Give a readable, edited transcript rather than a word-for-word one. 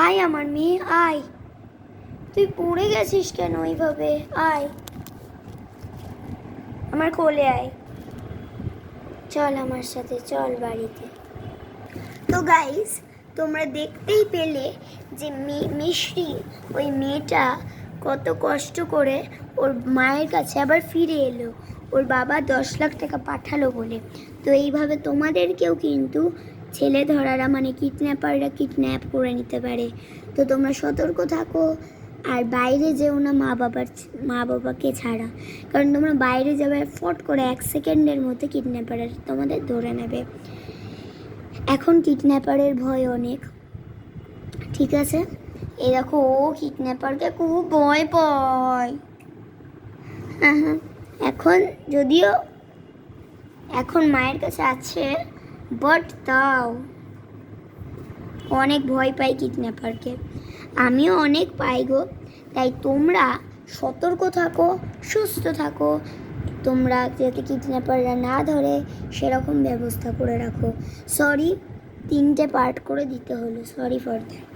আয় আমার মেয়ে আয়, তুই পড়ে গেছিস কেন ওইভাবে? আয় আমার কোলে আয়, চল আমার সাথে, চল বাড়িতে। তো গাইস, তোমরা দেখতেই পেলে যে মিষ্টি ওই মেয়েটা কত কষ্ট করে ওর মায়ের কাছে আবার ফিরে এলো, ওর বাবা 10 লাখ টাকা পাঠালো বলে। তো এইভাবে তোমাদেরকেও কিন্তু ছেলে ধরারা মানে কিডন্যাপাররা কিডন্যাপ করে নিতে পারে। তো তোমরা সতর্ক থাকো, আর বাইরে যেও না মা বাবাকে ছাড়া, কারণ তোমরা বাইরে যাবে ফট করে 1 সেকেন্ডের মধ্যে কিডন্যাপাররা তোমাদের ধরে নেবে। এখন কিডন্যাপারের ভয় অনেক, ঠিক আছে? এই দেখো, ও কিডন্যাপারকে খুব ভয় পায়। হ্যাঁ হ্যাঁ, এখন যদিও এখন মায়ের কাছে আছে, বাট তাও অনেক ভয় পাই কিডন্যাপারকে। আমিও অনেক পাই গো। তাই তোমরা সতর্ক থাকো, সুস্থ থাকো, তোমরা যাতে কিডন্যাপাররা না ধরে সেরকম ব্যবস্থা করে রাখো। সরি, 3টে পার্ট করে দিতে হলো, সরি ফর দ্যাট।